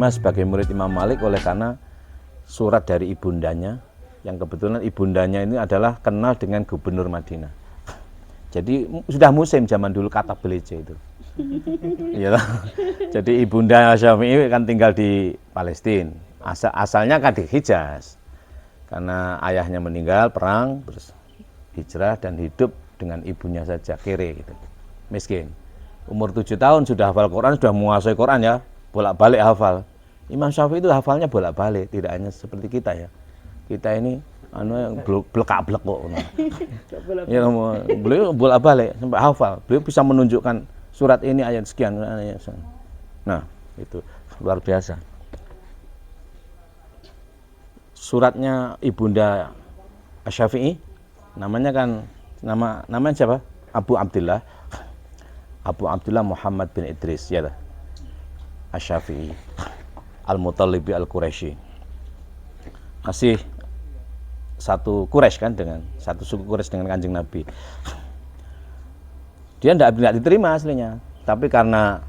diterima sebagai murid Imam Malik oleh karena surat dari ibundanya, yang kebetulan ibundanya ini adalah kenal dengan gubernur Madinah. Jadi sudah musim zaman dulu kata beleje itu. Iya. Jadi ibunda Syafi'i kan tinggal di Palestina. Asalnya kan di Hijaz. Karena ayahnya meninggal perang, terus hijrah dan hidup dengan ibunya saja, kere gitu. Miskin. Umur 7 tahun sudah hafal Quran, sudah menguasai Quran ya, bolak-balik hafal. Imam Syafi'i itu hafalnya bolak-balik, tidak hanya seperti kita ya. Kita ini blek-blek kok. Ya, beliau bolak-balik sampai hafal. Beliau bisa menunjukkan surat ini ayat sekian. Nah, itu luar biasa. Suratnya ibunda Syafi'i namanya siapa? Abu Abdullah Muhammad bin Idris ya Asy-Syafi'i Al-Muttalibi Al-Quraisy. Masih satu Quraisy kan, dengan satu suku Quraisy dengan Kanjeng Nabi. Dia tidak diterima aslinya, tapi karena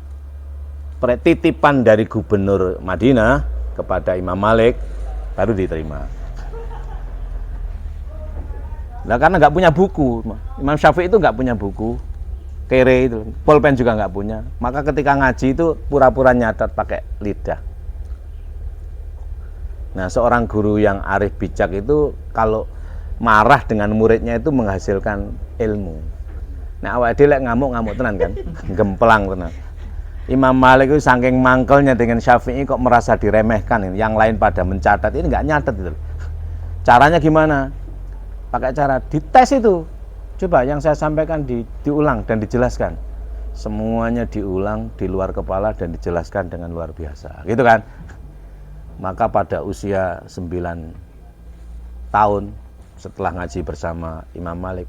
titipan dari gubernur Madinah kepada Imam Malik baru diterima. Nah, karena nggak punya buku, Imam Syafi'i itu nggak punya buku, kere itu, pulpen juga nggak punya. Maka ketika ngaji itu pura-pura nyatet pakai lidah. Nah, seorang guru yang arif bijak itu kalau marah dengan muridnya itu menghasilkan ilmu. Nah, awake dhewe lek ngamuk tenan kan, gemplang tenan. Imam Malik itu saking mangkelnya dengan Syafi'i kok merasa diremehkan, yang lain pada mencatat, ini nggak nyatet itu. Caranya gimana? Pakai cara dites itu. Coba yang saya sampaikan diulang dan dijelaskan. Semuanya diulang di luar kepala dan dijelaskan dengan luar biasa. Gitu kan? Maka pada usia 9 tahun setelah ngaji bersama Imam Malik,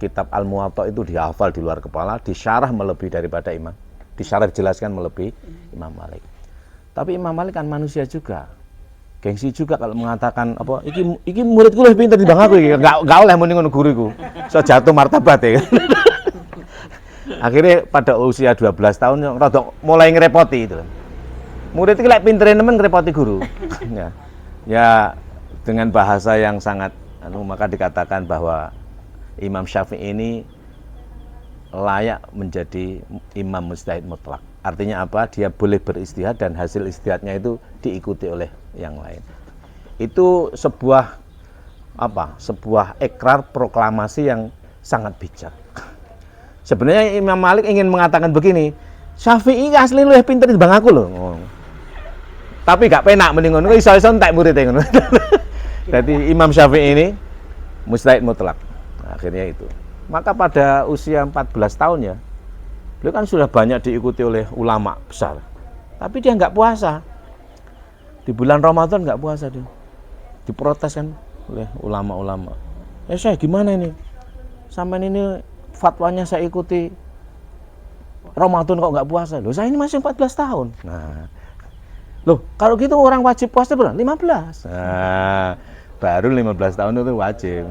kitab Al-Muwatta itu dihafal di luar kepala, disyarah melebihi daripada Imam. Disyarah dijelaskan melebihi Imam Malik. Tapi Imam Malik kan manusia juga. Gengsi juga kalau mengatakan apa iki muridku lebih pintar dibanding aku iki. Enggak oleh muni ngono guruku. So jatuh martabat ya. Akhirnya pada usia 12 tahun rada mulai ngerepoti itu. Murid iki lek pintere nemen ngerepoti guru. Ya dengan bahasa yang sangat maka dikatakan bahwa Imam Syafi'i ini layak menjadi imam mujtahid mutlak. Artinya apa? Dia boleh beristihad dan hasil istihadnya itu diikuti oleh yang lain. Itu sebuah ikrar proklamasi yang sangat bijak. Sebenarnya Imam Malik ingin mengatakan begini, Syafi'i asli luwih pinter timbang aku loh. Tapi gak penak mending ngono iso-iso entek muridé ngono. Jadi Imam Syafi'i ini mujtahid mutlak. Nah, akhirnya itu. Maka pada usia 14 tahun ya, beliau kan sudah banyak diikuti oleh ulama besar. Tapi dia nggak puasa. Di bulan Ramadan nggak puasa dia. Diprotes kan oleh ulama-ulama. Saya gimana ini? Sampai ini fatwanya saya ikuti. Ramadan kok nggak puasa? Loh, saya ini masih 14 tahun. Nah, loh, kalau gitu orang wajib puasa berapa? 15. Nah, baru 15 tahun itu wajib.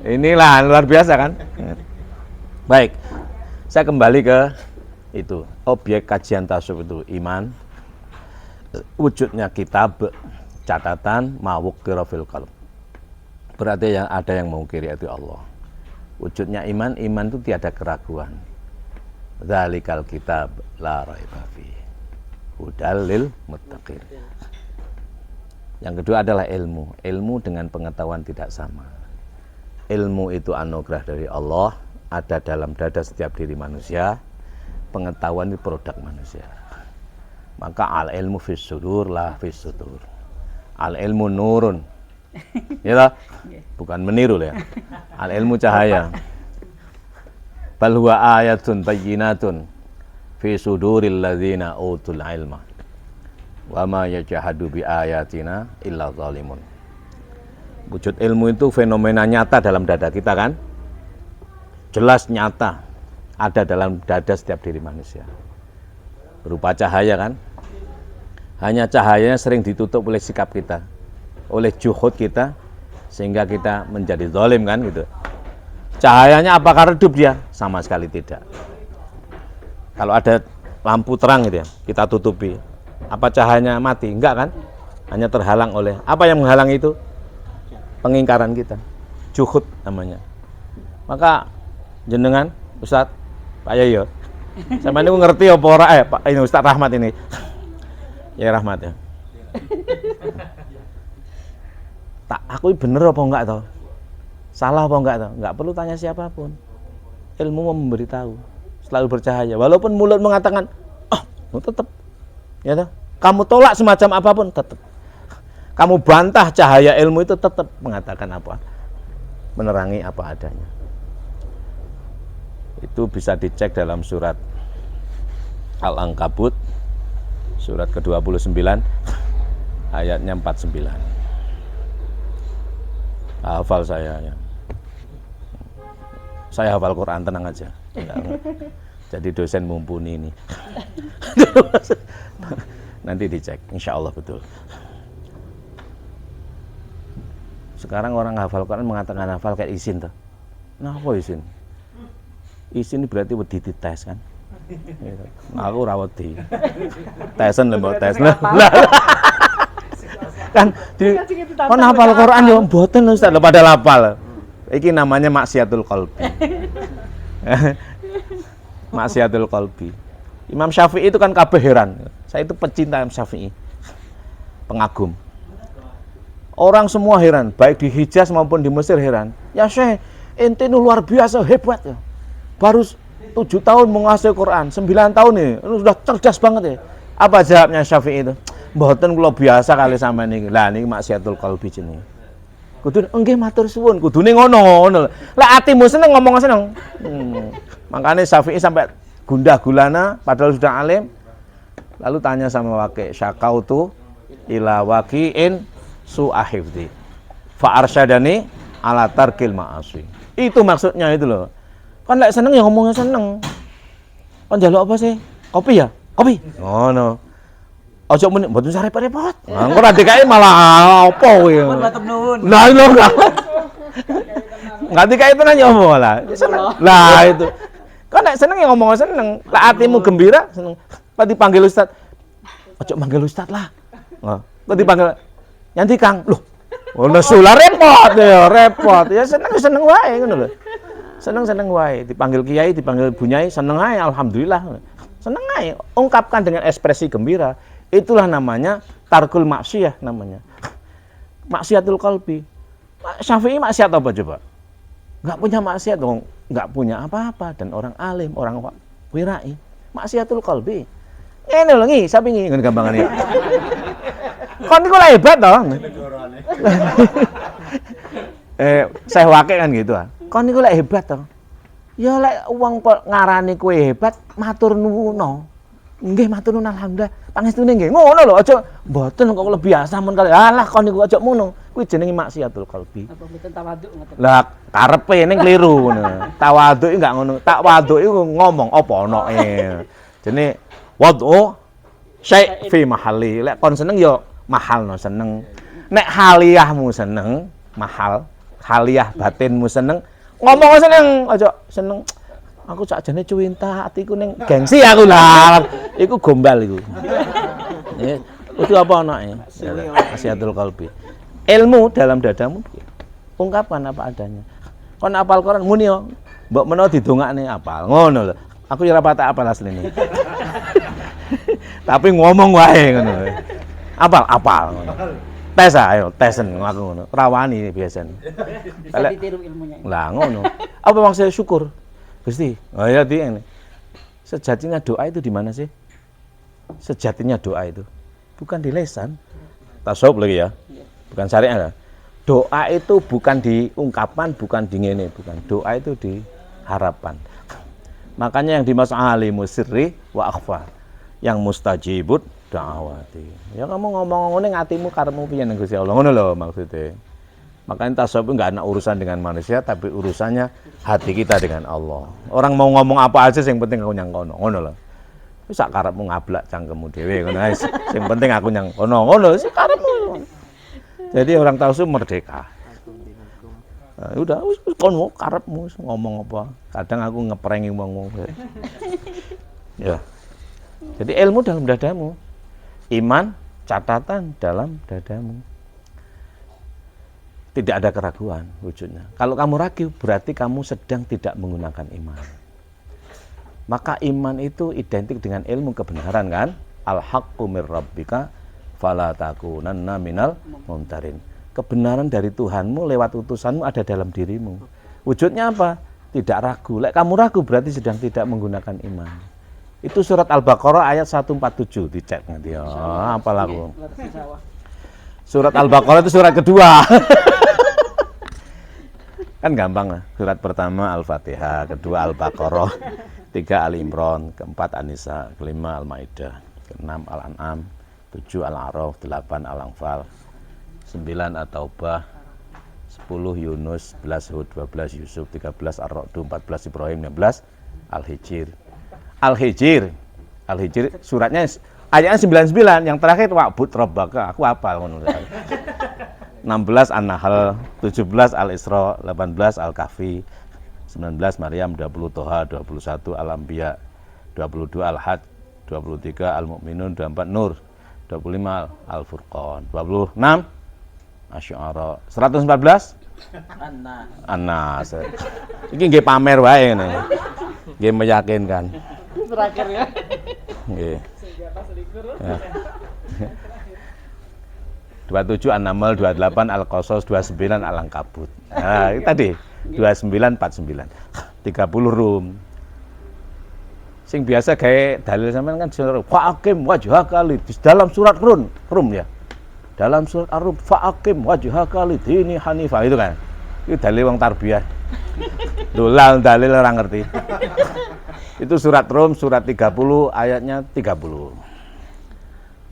Inilah luar biasa kan. Baik, saya kembali ke itu. Objek kajian tasawuf itu iman, wujudnya kitab, catatan, mawuqira fil qalb. Berarti yang ada yang mengukiri itu Allah. Wujudnya iman itu tiada keraguan. Dzalikal kitab la raiba fihi. Hudal lil muttaqin. Yang kedua adalah ilmu. Ilmu dengan pengetahuan tidak sama. Ilmu itu anugerah dari Allah, ada dalam dada setiap diri manusia. Pengetahuan itu produk manusia. Maka al ilmu fis sudur la fis sudur. Al ilmu nurun. Ya lah? Bukan meniru ya. Al ilmu cahaya. Bal huwa ayatun bayyinatun fi suduril ladzina utul ilma. Wa ma yajhadu bi ayatina illa zalimun. Wujud ilmu itu fenomena nyata dalam dada kita kan? Jelas nyata ada dalam dada setiap diri manusia. Berupa cahaya kan? Hanya cahayanya sering ditutup oleh sikap kita, oleh juhud kita, sehingga kita menjadi zalim kan gitu. Cahayanya apakah redup dia? Sama sekali tidak. Kalau ada lampu terang gitu ya, kita tutupi. Apa cahayanya mati? Enggak kan? Hanya terhalang oleh apa yang menghalang itu? Pengingkaran kita. Juhud namanya. Maka jenengan Ustaz Pak Yayo, sama ini ngerti apa ora Pak ini Ustaz Rahmat ini. Ya Rahmat ya. Tak aku bener apa enggak toh? Salah apa enggak toh? Enggak perlu tanya siapapun. Ilmu memberitahu, selalu bercahaya. Walaupun mulut mengatakan, tetap, ya toh. Kamu tolak semacam apapun, tetap. Kamu bantah cahaya ilmu itu tetap mengatakan apa? Menerangi apa adanya. Itu bisa dicek dalam surat Al-Ankabut, surat ke-29, ayatnya 49. Hafal saya ya. Saya hafal Quran, tenang aja. Jadi dosen mumpuni ini. Nanti dicek, insya Allah betul. Sekarang orang hafal Quran mengatakan hafal kayak isin tuh. Nah, apa isin? Isin ini berarti wedi dites kan? Aku rawati. Tesen lho, tes. Kan kon hafal Quran yo mboten Ustaz, pada hafal. Iki namanya maksiatul qalbi. Maksiatul qalbi. Imam Syafi'i itu kan kabeh heran. Saya itu pecinta Imam Syafi'i. Pengagum. Orang semua heran, baik di Hijaz maupun di Mesir heran. Ya Syekh, ente ini luar biasa hebat ya. Baru 7 tahun menguasai Quran, 9 tahun nih, sudah cerdas banget ya. Apa jawabnya Syafi'i itu? Mboten kula biasa kali sampean niki. Lah niki maksiatul qalbi jenenge. Kudu nggih matur suwun, kudune ngono. Lah atimu seneng ngomong seneng. Makanya Syafi'i sampai gundah gulana padahal sudah alim. Lalu tanya sama Waqi', syakautu ila waqi'in su'ahifdi fa arsyadani ala tarkil ma'asi. Itu maksudnya itu loh. Kan lek seneng ya ngomongnya seneng. Kan njaluk apa sih? Kopi ya? Kopi. Ngono. Ojo muni mboten usah repot-repot. Engko ra dikae malah apa kowe. Lah lho enggak. Enggak dikae tenan ya apa lah. Lah itu. Kan nek seneng ya ngomong seneng. Lah atimu gembira seneng. Kok dipanggil Ustaz. Ojo manggil Ustaz lah. Kok dipanggil Nyanti Kang. Loh. Ono sula repot ya, repot. Ya seneng wae ngono lho. Seneng wae. Dipanggil kiai, dipanggil bunyai, seneng ae alhamdulillah. Seneng ae. Ungkapkan dengan ekspresi gembira. Itulah namanya tarkul maksiyah namanya. Maksiatul qalbi. Syafi'i maksiat apa coba? Enggak punya maksiat dong, enggak punya apa-apa dan orang alim, orang wirai. Maksiatul qalbi. Ngene lho ngi, sapi ngi ngene gampangane. Kon niku lha hebat toh. Saya Waqi' kan gitu ah. Kon niku lha hebat toh. Ya lek wong kok ngarani kowe hebat, matur nuwun. Nggih matur nuwun alhamdulillah. Pangestune nggih. Ngono lho, aja mboten kok lebih biasa men kali. Alah kon niku aja ngono. Kuwi jenenge maksiatul qalbi. Apa mboten tawaduk ngoten. Lah karepe ning kliru ngono. Tawaduk iki enggak ngono. Tawaduk iku ngomong apa onoke. Jenenge wad'u syai' fi mahalli. Lek kon seneng ya mahalno seneng. Nek haliyahmu seneng, mahal. Haliyah batinmu seneng, ngomong seneng, aja seneng. Aku sakjane cuwinta atiku ning gengsi aku lah. Iku gombal iku. Itu apa anake? Maksiatul qalbi. Ilmu dalam dadamu ungkapkan apa adanya. Kon apal Quran muni yo, mbok menawa didongakne apal. Ngono lho. Aku ya ora patek apal asline. Tapi ngomong wae ngono. Apal ngono. Tes ayo, tesen aku ngono. Rawani biasane. Bisa ditiru ilmunya. Lah ngono. Apa maksudnya syukur? Gusti, oh ya ini. Sejatinya doa itu di mana sih? Sejatinya doa itu bukan di lisan. Tasawuf lagi ya. Bukan syariat ya. Doa itu bukan di ungkapan, bukan di ngene, bukan. Doa itu di harapan. Makanya yang dimaksud alimu sirri wa akhfa. Yang mustajibut da'awati. Ya kamu ngomong ngene atimu karepmu piye nang Gusti Allah. Ngono lho maksudnya. Makanya tasawuf enggak ada urusan dengan manusia, tapi urusannya hati kita dengan Allah. Orang mau ngomong apa aja yang penting aku nyang kono. Ngono lho. Wis sak karepmu ngablak cangkemmu dhewe ngono ae. Sing penting aku nyang kono. Ngono sik karepmu. Jadi orang tasawuf merdeka. Nah, udah wis kono karepmu ngomong apa. Kadang aku ngeprengi wong. Ya. Jadi ilmu dalam dadamu. Iman catatan dalam dadamu. Tidak ada keraguan wujudnya. Kalau kamu ragu, berarti kamu sedang tidak menggunakan iman. Maka iman itu identik dengan ilmu kebenaran kan? Al-haqqu mir rabbika fala takunanna minal mumtarin. Kebenaran dari Tuhanmu lewat utusanmu ada dalam dirimu. Wujudnya apa? Tidak ragu. Lek kamu ragu berarti sedang tidak menggunakan iman. Itu surat Al-Baqarah ayat 147, dicek nanti. Oh, apalah aku. Surat Al-Baqarah itu surat kedua. Kan gampang lah. Surat pertama Al-Fatihah, kedua Al-Baqarah, tiga Ali-Imran, keempat An-Nisa, kelima Al-Maidah, keenam Al-An'am, 7 Al-A'raf, 8 Al-Anfal, 9 At-Taubah, 10 Yunus, 11 Hud, 12 Yusuf, 13 Ar-Ra'd, 14 Ibrahim, 16 Al-Hijr. Al-Hijr suratnya ayatnya 99, yang terakhir wa'bud rabbaka, aku hafal. 16 An-Nahl, 17 Al-Isra, 18 Al-Kahfi, 19 Maryam, 20 Toha, 21 Al-Anbiya, 22 Al-Hajj, 23 Al-Mu'minun, 24 Nur, 25 Al-Furqan, 26 Asy-Syu'ara, 114 An-Nas. Iki nggih pamer wae ngene. Nggih meyakinkan. Terakhir ya. Nggih. 27 An-Naml, 28 Al-Qasas, 29 Al-Ankabut. Nah, itu tadi 29 49. 30 Rum. Sing biasa kayak dalil sampean kan fa'aqim wajhaka dalam surat Rum ya. Dalam surat Ar-Rum fa'aqim wajhaka lidini hanifah itu kan. Itu dalil wong tarbiyah. Dolal dalil orang ngerti. Itu surat Rum surat 30 ayatnya 30.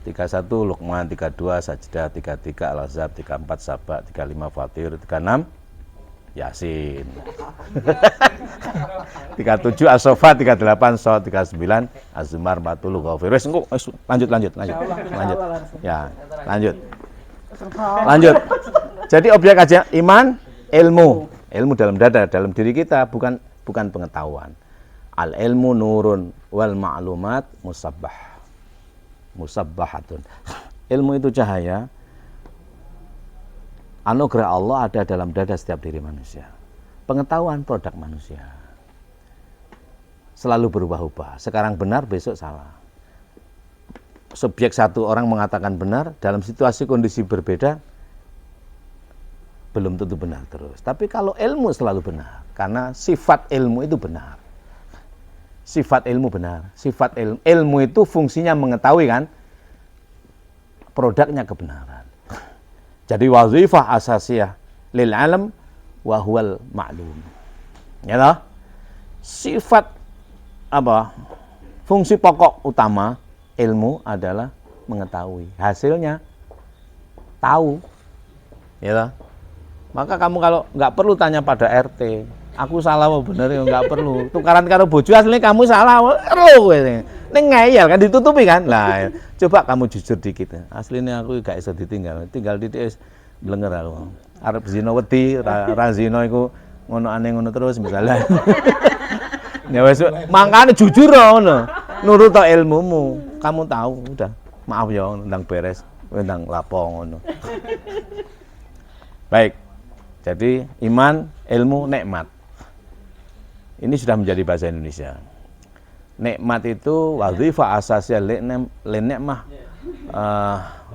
31 Luqman, 32 Sajdah, 33 Al-Ahzab, 34 Saba, 35 Fatir, 36 Yasin. 37 As-Saffat, 38 Shad, 39 Az-Zumar, 40 Ghafir. Wes engko lanjut. Ya, lanjut. Jadi objek aja iman, ilmu dalam dada, dalam diri kita, bukan pengetahuan. Al-ilmu nurun wal ma'lumat musabbahatun. Ilmu itu cahaya. Anugerah Allah ada dalam dada setiap diri manusia. Pengetahuan produk manusia. Selalu berubah-ubah. Sekarang benar, besok salah. Subjek satu orang mengatakan benar, dalam situasi kondisi berbeda, belum tentu benar terus. Tapi kalau ilmu selalu benar, karena sifat ilmu itu benar. Sifat ilmu benar. Sifat ilmu itu fungsinya mengetahui kan, produknya kebenaran. Jadi wazifah asasiyah lil alam wa huwal ma'lum. Ya toh? Sifat apa? Fungsi pokok utama ilmu adalah mengetahui. Hasilnya tahu. Ya toh? Maka kamu kalau nggak perlu tanya pada RT, aku salah apa bener ya nggak perlu. Tukaran karo bojo aslinya kamu salah, perlu kowe. Ning ngeyel kan ditutupi kan. Lah, coba kamu jujur dikit. Aslinya aku gak iso ditinggal. Tinggal titik blenger aku. Arep zina wedi, ra zina iku ngono aneh ngono terus misalnya. Ya wis mangkane jujur ngono. Nurut ilmumu. Kamu tahu udah. Maaf ya ndang beres, ndang lapo ngono. Baik. Jadi iman, ilmu, nikmat. Ini sudah menjadi bahasa Indonesia. Nikmat itu wazifah asasiyah linikmah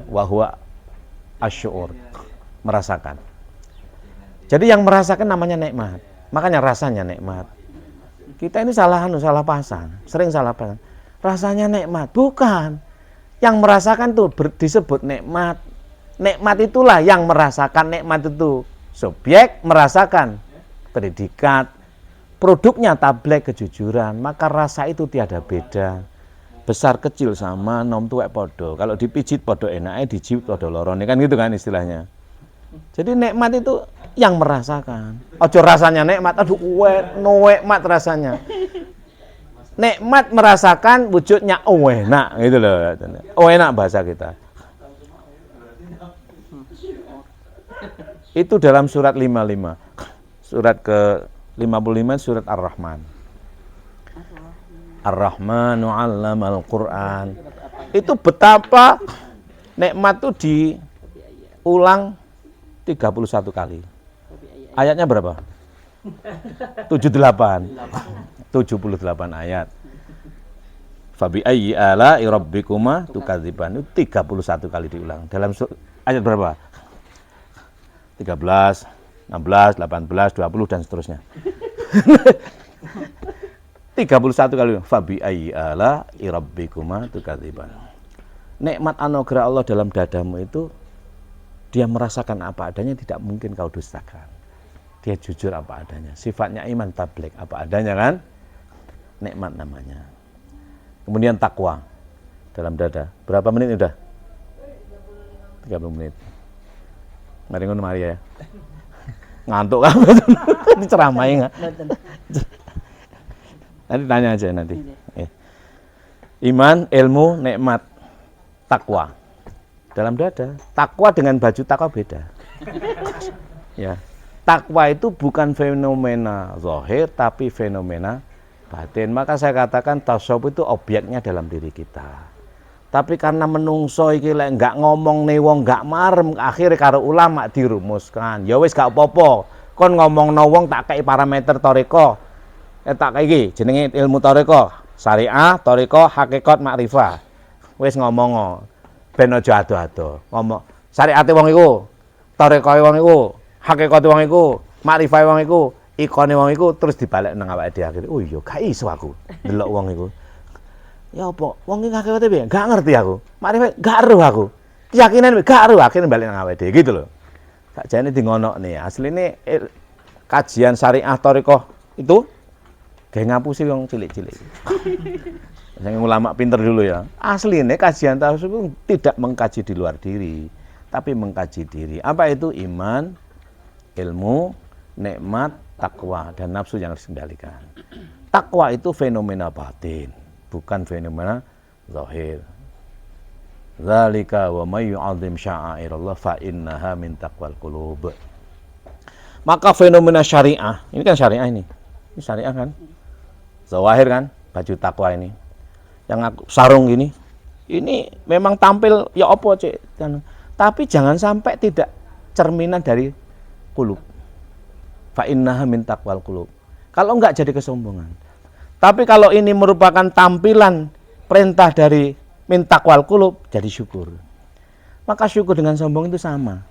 wa huwa asy'ur, merasakan. Jadi yang merasakan namanya nikmat. Makanya rasanya nikmat. Kita ini salah pasang, sering salah pasang. Rasanya nikmat, bukan. Yang merasakan tuh disebut nikmat. Nikmat itulah yang merasakan. Nikmat itu subjek merasakan, predikat, produknya tablek kejujuran, maka rasa itu tiada beda. Besar kecil sama, nom tuwek podo. Kalau dipijit podo enaknya, dijipit podo lorone, kan gitu kan istilahnya. Jadi nikmat itu yang merasakan. Ojo rasanya nikmat, aduh nikmat rasanya. Nikmat merasakan wujudnya enak, gitu loh. Enak bahasa kita. Itu dalam surat 55. Surat ke 55 surat Ar-Rahman. Ar-Rahmanu 'allamal Qur'an. Itu betapa nikmat itu diulang 31 kali. Ayatnya berapa? 78 ayat. Fabi ayyi ala'i rabbikuma tukadziban, itu 31 kali diulang. Dalam ayat berapa? 13, 16, 18, 20 dan seterusnya. 31 kali. Fabi ayyi ala'i rabbikuma tukadziban. Nikmat anugerah Allah dalam dadamu itu, dia merasakan apa adanya, tidak mungkin kau dustakan. Dia jujur apa adanya. Sifatnya iman tabligh, apa adanya kan? Nikmat namanya. Kemudian takwa dalam dada. Berapa menit udah? 30 menit. Mari ngono Maria ya. Ngantuk kan? Ini ceramahnya enggak? Nanti tanya aja nanti. Iman, ilmu, nikmat, takwa. Dalam dada. Takwa dengan baju takwa beda. Ya. Takwa itu bukan fenomena zahir tapi fenomena batin. Maka saya katakan tasawuf itu objeknya dalam diri kita. Tapi karena menungso iki lek enggak ngomong nih wong enggak marem, akhirnya karo ulama dirumuskan. Ya wis gak apa-apa. Kon ngomongno wong tak kei parameter toriko. Tak kei iki jenenge ilmu toriko. Syariah, toriko, hakikat, makrifah. Wis ngomong ben aja ado-ado. Ngomong syariate wong iku, torikoe wong iku, hakikate wong iku, makrifah wong iku, ikone wong iku, terus dibalik nang awake dhewe akhire. Oh iya, gak iso aku ndelok wong iku. Ya apa? Wong iki hakikate piye? Gak ngerti aku. Makrifah gak eruh aku. Keyakinan gak eruh, akhirnya balik nang awake dhewe gitu loh. Sakjane di ngonokne. Asline kajian syariah thariqah itu gawe ngapusi wong cilik-cilik. Sing ulama pinter dulu ya. Asline kajian tasawuf itu tidak mengkaji di luar diri, tapi mengkaji diri. Apa itu? Iman, ilmu, nikmat, takwa, dan nafsu yang harus dikendalikan. Takwa itu fenomena batin, bukan fenomena zahir. Zalika wa may yu'azzim sya'airallah fa innaha min taqwal qulub. Maka fenomena syariah, ini kan syariah ini. Ini syariah kan? Zawahir kan? Baju takwa ini. Yang aku sarung gini. Ini memang tampil ya apa, Cek. Tapi jangan sampai tidak cerminan dari qulub. Fa innaha min taqwal qulub. Kalau enggak jadi kesombongan. Tapi kalau ini merupakan tampilan perintah dari min taqwal qulub, jadi syukur. Maka syukur dengan sombong itu sama.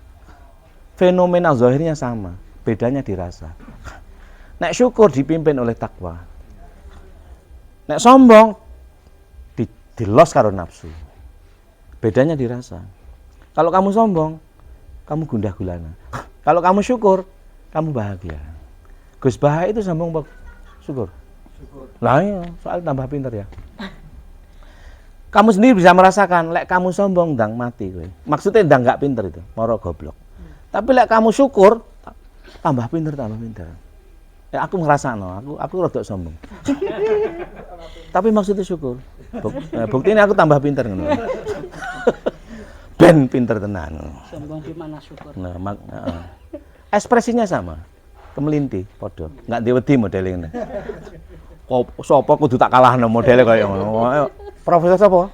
Fenomena zahirnya sama, bedanya dirasa. Nek syukur dipimpin oleh takwa. Nek sombong dilos karo nafsu. Bedanya dirasa. Kalau kamu sombong, kamu gundah gulana. Kalau kamu syukur, kamu bahagia. Gus Bah itu sombong apa syukur? Syukur. Lah iya, soal tambah pintar ya. Kamu sendiri bisa merasakan, lek kamu sombong ndang mati kowe. Maksudnya ndang enggak pinter itu, moro goblok. Tapi lek kamu syukur, tambah pinter. Ya aku ngerasakno, aku rada sombong. Tapi maksudnya syukur. Bukti ini aku tambah pinter ngono. Ben pinter tenan. Sombong di mana syukur. Nah, ekspresinya sama. Kemelinti padha. Enggak diwedi modele ngene. Sapa kudu tak kalahno modele kaya ngono. Profesor sapa?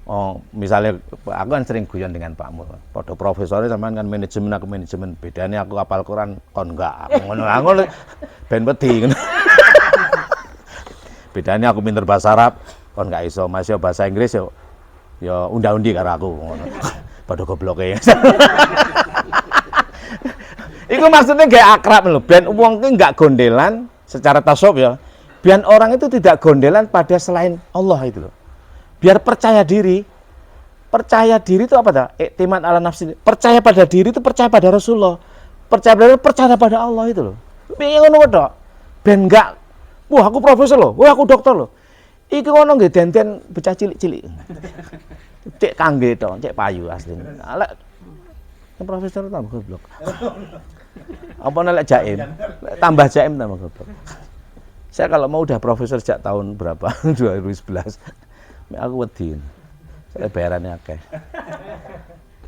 Oh, misalnya aku kan sering guyon dengan Pak Mul. Padha profesornya sampean kan manajemen, aku manajemen. Bedane aku hafal Quran kon enggak. Ngono ben wedi ngono. Bedane aku pinter bahasa Arab kon enggak iso. Masih bahasa Inggris yo ya unda-undi karo aku ngono. Padha gobloke. Iku maksudnya gak akrab lho. Ben wong ki enggak gondelan secara tasawuf ya. Biar orang itu tidak gondelan pada selain Allah itu loh. Biar percaya diri. Percaya diri itu apa dah? Iktimat ala nafsi. Percaya pada diri itu percaya pada Rasulullah. Percaya pada Allah itu loh. Piye ngono tok. Ben enggak, wah aku profesor loh, wah aku dokter loh. Iki ngono nggih denten bocah cilik-cilik. Cek kangge tok, cek payu asline. Lek profesor tambah goblok. Apa nek jaim? Tambah jaim tambah goblok. Saya kalau mau udah profesor sejak tahun berapa? 2011. Aku wedi. Saya bayarannya akeh.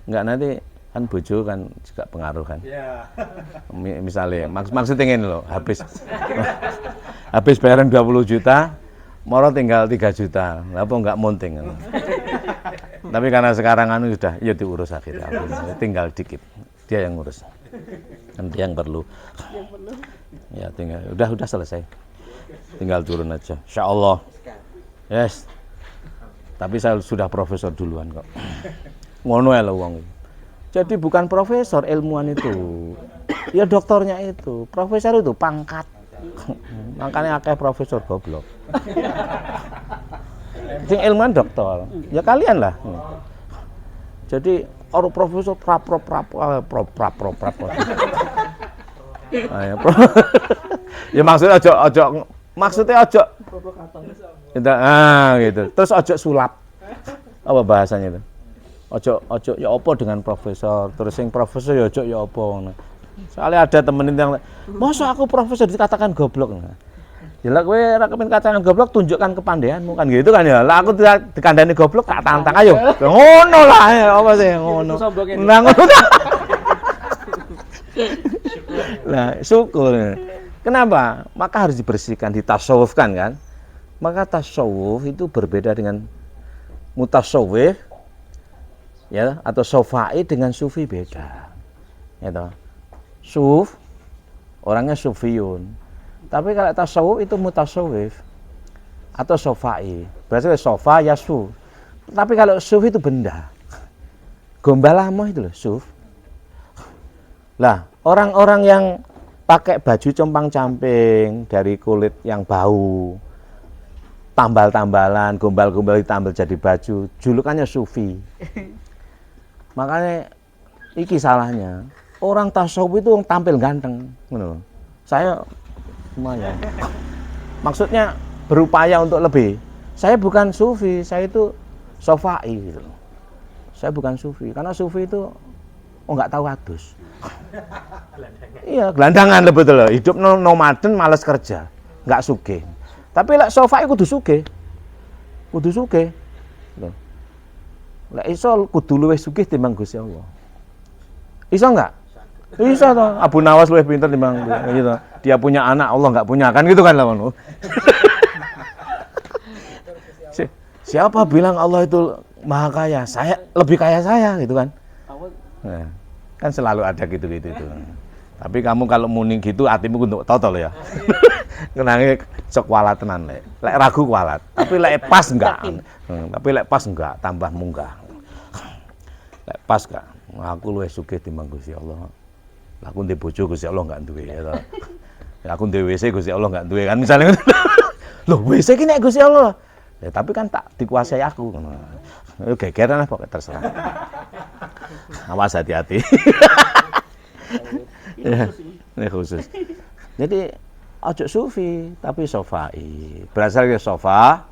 Enggak nanti kan bojo kan juga pengaruh kan. Iya. Misalnya maksudnya ngene lho, habis bayaran 20 juta, moro tinggal 3 juta. Lah apa enggak monting kan. Tapi karena sekarang sudah ya diurus akhirnya, tinggal dikit. Dia yang ngurus. Nanti yang perlu. Ya tinggal udah selesai. Tinggal turun aja. Insyaallah. Yes. Tapi saya sudah profesor duluan kok. Ngono ya wong. Jadi bukan profesor ilmuwan itu. Ya doktornya itu. Profesor itu pangkat. Makanya akeh profesor goblok. Sing ilmuwan doktor. Ya kalian lah. Jadi orang profesor prap. Ya maksudnya ojo gitu. Terus ojo sulap. Apa bahasanya itu? Ojo ya apa dengan profesor. Terus yang profesor ya ojo ya apa. Soalnya ada temen yang masa aku profesor dikatakan goblok. Ya lah kowe ora kepen katakan goblok tunjukkan kepandaianmu kan gitu kan ya. Lah aku dikandani goblok tak tantang ayo. Ngono lah apa sih ngono. Nah ngono. Nah, syukur. Kenapa? Maka harus dibersihkan, ditasawufkan kan? Maka tasawuf itu berbeda dengan mutasawwif ya atau sofai dengan sufi beda. Ya toh. Suf orangnya sufiyun. Tapi kalau tasawuf itu mutasawwif atau sofai. Berarti sofa ya suf. Tapi kalau suf itu benda. Gombalamo itu loh, suf. Lah, orang-orang yang pakai baju compang-camping dari kulit yang bau, tambal-tambalan, gombal-gombal ditambal jadi baju, julukannya sufi. Makanya iki salahnya. Orang tasawuf itu tampil ganteng, ngono. Saya lumayan. Maksudnya berupaya untuk lebih. Saya bukan sufi, saya itu sofai gitu. Saya bukan sufi, karena sufi itu nggak tahu adus. Iya, gelandangan lah betul loh. Hidup nomaden malas kerja, nggak sugih. Tapi lek sofai kudu sugih. Kudu sugih. Lho. Lek iso kudu luwih sugih timbang Gusti Allah. Iso enggak? Iso toh. Abu Nawas luwih pinter timbang gitu. Dia punya anak, Allah enggak punya kan gitu kan lawan. Siapa bilang Allah itu maha kaya? Saya lebih kaya saya gitu kan. Nah, kan selalu ada gitu-gitu itu. Tapi kamu kalau muni gitu hatimu untuk totol ya. Kenange sok kualat tenan lek. Lek ragu kualat, tapi lek pas enggak. Tapi lek pas enggak tambah munggah. Lek pas enggak. Aku luwih sugih timbang Gusti Allah. Lah aku ndek bojo Gusti Allah enggak duwe ya. Aku ndek WC Gusti Allah enggak duwe kan misalnya. Loh, WC ki nek Gusti Allah. Ya tapi kan tak dikuasai aku. Yo gegeran lah pokoknya terserah. Awas hati-hati. Ya, ini khusus. Jadi ojo sufi tapi sofai. Berasal dari sofa